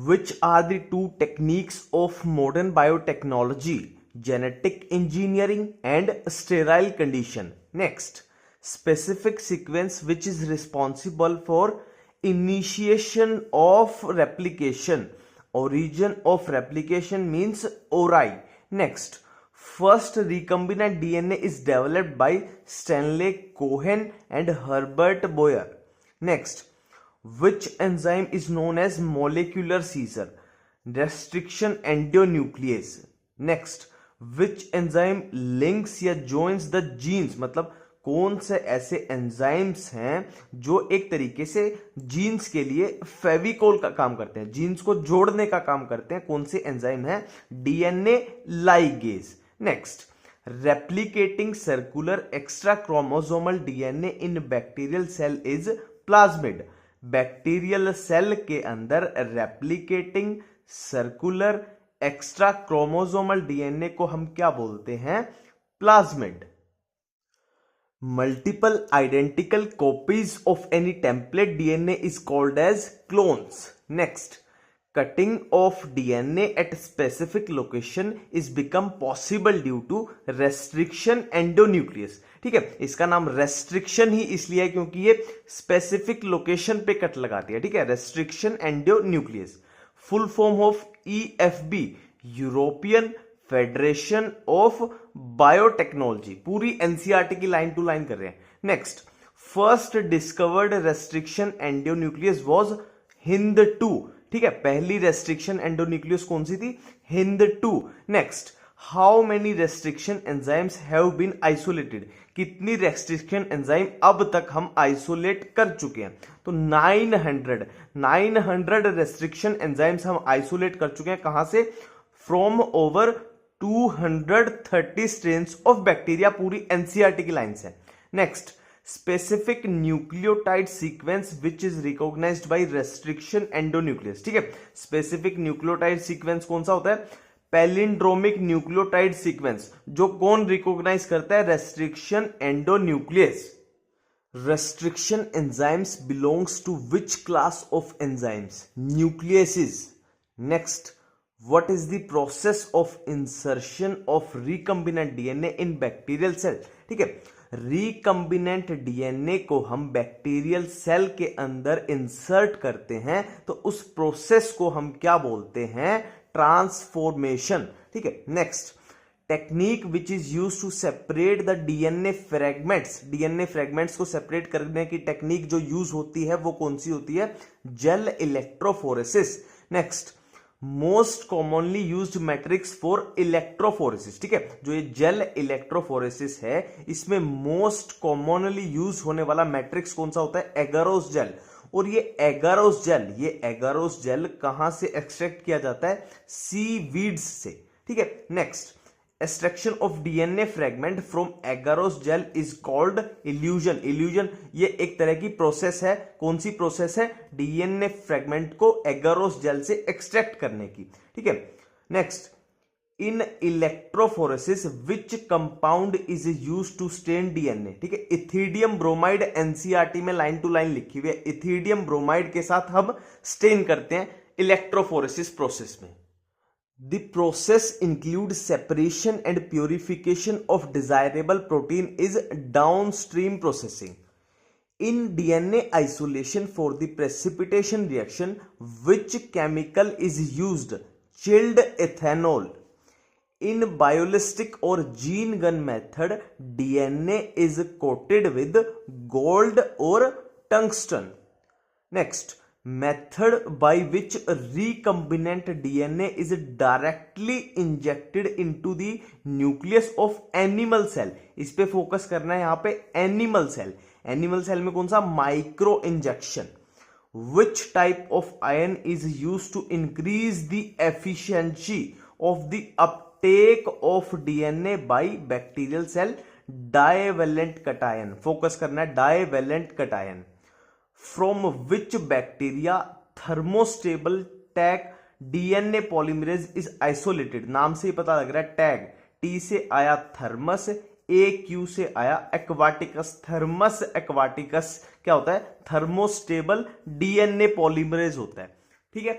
Which are the two techniques of modern biotechnology? Genetic engineering and sterile condition. Next, specific sequence which is responsible for initiation of replication. Origin of replication means ori. Next, first recombinant DNA is developed by Stanley Cohen and Herbert Boyer. Next, which enzyme is known as molecular seizure? Restriction endonuclease. Next, which enzyme links या joins the genes, मतलब कौन से ऐसे enzymes हैं जो एक तरीके से जीन्स के लिए फेविकोल का काम करते हैं, जीन्स को जोड़ने का काम करते हैं, कौन से एंजाइम है? DNA ligase. Next, replicating circular extra chromosomal DNA in bacterial cell is plasmid. Bacterial cell के अंदर replicating circular extra chromosomal DNA को हम क्या बोलते हैं? Plasmid. Multiple identical copies of any template DNA is called as clones. Next, cutting of DNA at specific location is become possible due to restriction endonuclease. ठीक है, इसका नाम restriction ही इसलिए है क्योंकि ये स्पेसिफिक लोकेशन पे कट लगाती है. ठीक है, restriction endonuclease. Full form of EFB, European Federation of Biotechnology. पूरी एनसीईआरटी की लाइन टू लाइन कर रहे हैं. Next, first discovered restriction endonuclease was Hind 2. ठीक है, पहली रेस्ट्रिक्शन एंडोन्यूक्लियस कौन सी थी? Hind 2. Next, how many restriction enzymes have been isolated? कितनी रेस्ट्रिक्शन एंजाइम अब तक हम आइसोलेट कर चुके हैं? तो 900 रेस्ट्रिक्शन एंजाइम्स हम आइसोलेट कर चुके हैं. कहां से? From over 230 strains of bacteria. पूरी एनसीईआरटी की लाइन से. Next, specific nucleotide sequence which is recognised by restriction endonuclease. ठीक है, स्पेसिफिक न्यूक्लियोटाइड सीक्वेंस कौन सा होता है? Palindromic nucleotide sequence. जो कौन रिकॉग्नाइज करता है? Restriction endonuclease. Restriction enzymes belongs to which class of enzymes? Nucleases. Next, what is the process of insertion of recombinant DNA in bacterial cell? ठीक है, रिकम्बिनेंट डीएनए को हम बैक्टीरियल सेल के अंदर इंसर्ट करते हैं तो उस प्रोसेस को हम क्या बोलते हैं? ट्रांसफॉर्मेशन. ठीक है. Next, technique which is use to separate the DNA fragments. DNA fragments को सेपरेट करने की टेक्निक जो यूज होती है वो कौन सी होती है? Gel electrophoresis. Next, most commonly used matrix for electrophoresis. ठीक है, जो ये जेल इलेक्ट्रोफोरेसिस है इसमें मोस्ट कॉमनली यूज होने वाला मैट्रिक्स कौन सा होता है? Agarose gel. और ये एगारोस जेल कहां से एक्सट्रैक्ट किया जाता है? सीवीड्स से. ठीक है. Next, extraction of DNA fragment from agarose gel is called elution. Elution ये एक तरह की प्रोसेस है. कौन सी प्रोसेस है? डीएनए फ्रेगमेंट को एगारोस जेल से एक्सट्रैक्ट करने की. ठीक है. Next, in electrophoresis which compound is use to stain DNA. ठीक है, इथिडियम ब्रोमाइड. एनसीईआरटी में लाइन टू लाइन लिखी हुई है. इथिडियम ब्रोमाइड के साथ हम स्टेन करते हैं इलेक्ट्रोफोरेसिस प्रोसेस में. The process includes separation and purification of desirable protein is downstream processing. In DNA isolation for the precipitation reaction, which chemical is used? Chilled ethanol. In biolistic or gene gun method, DNA is coated with gold or tungsten. Next, method by which recombinant DNA is directly injected into the nucleus of animal cell. इस पे focus करना है यहां पे. Animal cell. Animal cell में कौन सा? Micro injection. Which type of ion is used to increase the efficiency of the uptake of DNA by bacterial cell? Divalent cation. Focus करना है divalent cation. From which bacteria thermostable tag DNA polymerase is isolated? नाम से ही पता लग रहा है. Tag T से आया थर्मस, AQ से आया एक्वाटिकस. थर्मस एक्वाटिकस क्या होता है? थर्मोस्टेबल डीएनए पॉलीमरेज होता है. ठीक है.